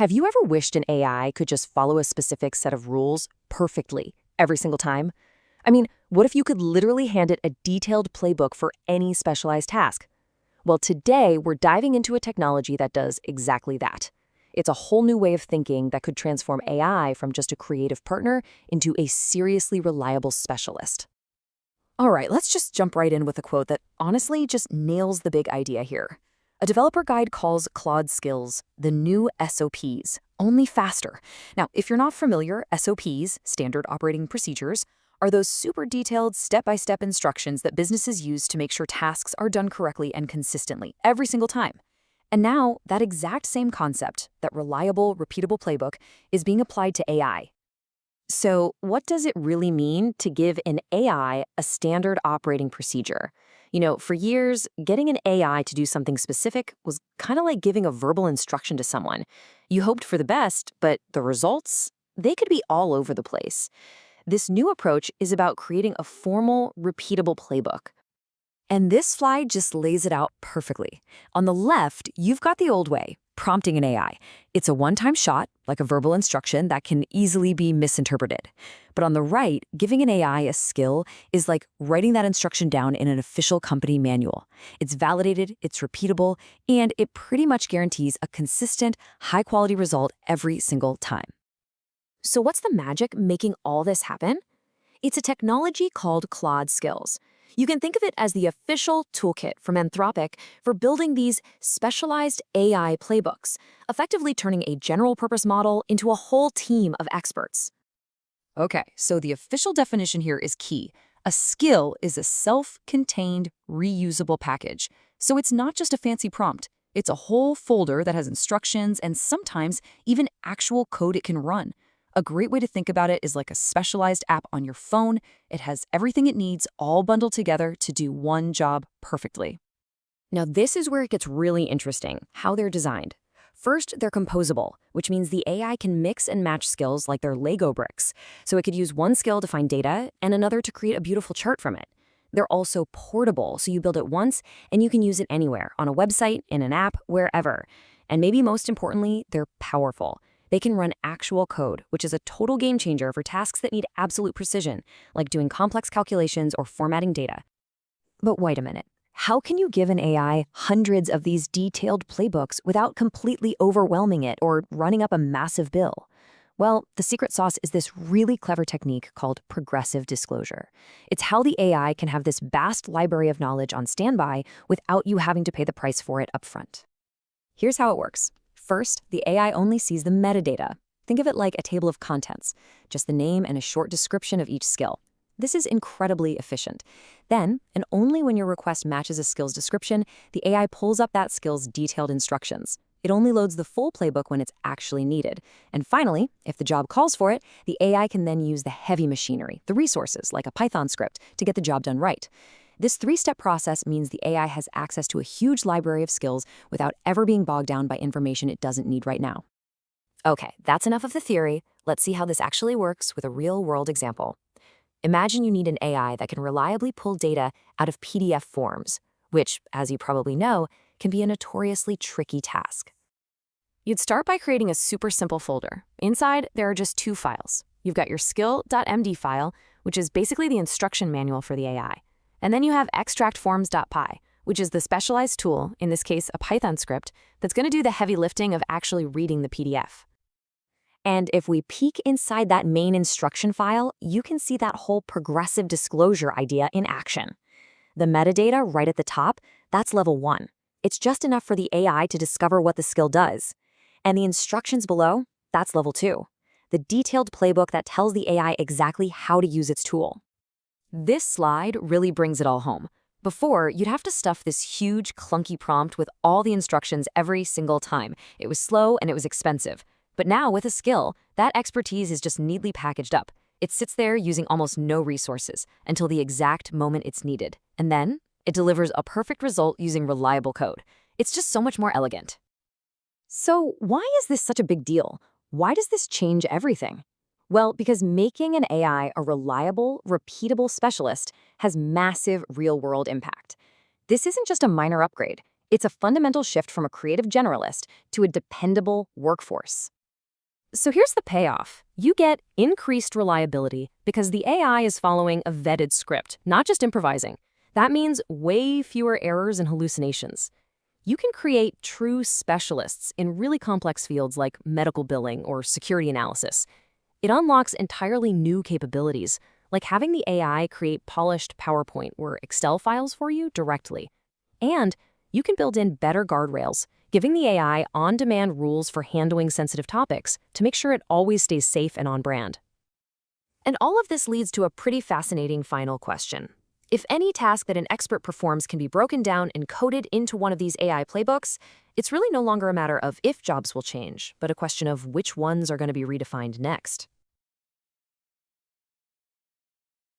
Have you ever wished an AI could just follow a specific set of rules perfectly every single time? I mean, what if you could literally hand it a detailed playbook for any specialized task? Well, today we're diving into a technology that does exactly that. It's a whole new way of thinking that could transform AI from just a creative partner into a seriously reliable specialist. All right, let's just jump right in with a quote that honestly just nails the big idea here. A developer guide calls Claude Skills the new SOPs, only faster. Now, if you're not familiar, SOPs, standard operating procedures, are those super detailed step-by-step instructions that businesses use to make sure tasks are done correctly and consistently every single time. And now, that exact same concept, that reliable, repeatable playbook, is being applied to AI. So, what does it really mean to give an AI a standard operating procedure? For years, getting an AI to do something specific was kind of like giving a verbal instruction to someone. You hoped for the best, but the results, they could be all over the place. This new approach is about creating a formal, repeatable playbook. And this slide just lays it out perfectly. On the left, you've got the old way, prompting an AI. It's a one-time shot, like a verbal instruction that can easily be misinterpreted. But on the right, giving an AI a skill is like writing that instruction down in an official company manual. It's validated, it's repeatable, and it pretty much guarantees a consistent, high-quality result every single time. So what's the magic making all this happen? It's a technology called Claude Skills. You can think of it as the official toolkit from Anthropic for building these specialized AI playbooks, effectively turning a general-purpose model into a whole team of experts. Okay, so the official definition here is key. A skill is a self-contained, reusable package. So it's not just a fancy prompt. It's a whole folder that has instructions and sometimes even actual code it can run. A great way to think about it is like a specialized app on your phone. It has everything it needs all bundled together to do one job perfectly. Now, this is where it gets really interesting, how they're designed. First, they're composable, which means the AI can mix and match skills like they're Lego bricks. So it could use one skill to find data and another to create a beautiful chart from it. They're also portable, so you build it once and you can use it anywhere, on a website, in an app, wherever. And maybe most importantly, they're powerful. They can run actual code, which is a total game changer for tasks that need absolute precision, like doing complex calculations or formatting data. But wait a minute. How can you give an AI hundreds of these detailed playbooks without completely overwhelming it or running up a massive bill? Well, the secret sauce is this really clever technique called progressive disclosure. It's how the AI can have this vast library of knowledge on standby without you having to pay the price for it upfront. Here's how it works. First, the AI only sees the metadata. Think of it like a table of contents, just the name and a short description of each skill. This is incredibly efficient. Then, and only when your request matches a skill's description, the AI pulls up that skill's detailed instructions. It only loads the full playbook when it's actually needed. And finally, if the job calls for it, the AI can then use the heavy machinery, the resources, like a Python script, to get the job done right. This three-step process means the AI has access to a huge library of skills without ever being bogged down by information it doesn't need right now. Okay, that's enough of the theory. Let's see how this actually works with a real-world example. Imagine you need an AI that can reliably pull data out of PDF forms, which, as you probably know, can be a notoriously tricky task. You'd start by creating a super simple folder. Inside, there are just two files. You've got your skill.md file, which is basically the instruction manual for the AI. And then you have extractforms.py, which is the specialized tool, in this case a Python script, that's going to do the heavy lifting of actually reading the PDF. And if we peek inside that main instruction file, you can see that whole progressive disclosure idea in action. The metadata right at the top, that's level 1. It's just enough for the AI to discover what the skill does. And the instructions below, that's level 2. The detailed playbook that tells the AI exactly how to use its tool. This slide really brings it all home. Before, you'd have to stuff this huge, clunky prompt with all the instructions every single time. It was slow and it was expensive. But now, with a skill, that expertise is just neatly packaged up. It sits there using almost no resources until the exact moment it's needed. And then, it delivers a perfect result using reliable code. It's just so much more elegant. So, why is this such a big deal? Why does this change everything? Well, because making an AI a reliable, repeatable specialist has massive real-world impact. This isn't just a minor upgrade. It's a fundamental shift from a creative generalist to a dependable workforce. So here's the payoff. You get increased reliability because the AI is following a vetted script, not just improvising. That means way fewer errors and hallucinations. You can create true specialists in really complex fields like medical billing or security analysis. It unlocks entirely new capabilities, like having the AI create polished PowerPoint or Excel files for you directly. And you can build in better guardrails, giving the AI on-demand rules for handling sensitive topics to make sure it always stays safe and on brand. And all of this leads to a pretty fascinating final question. If any task that an expert performs can be broken down and coded into one of these AI playbooks, it's really no longer a matter of if jobs will change, but a question of which ones are going to be redefined next.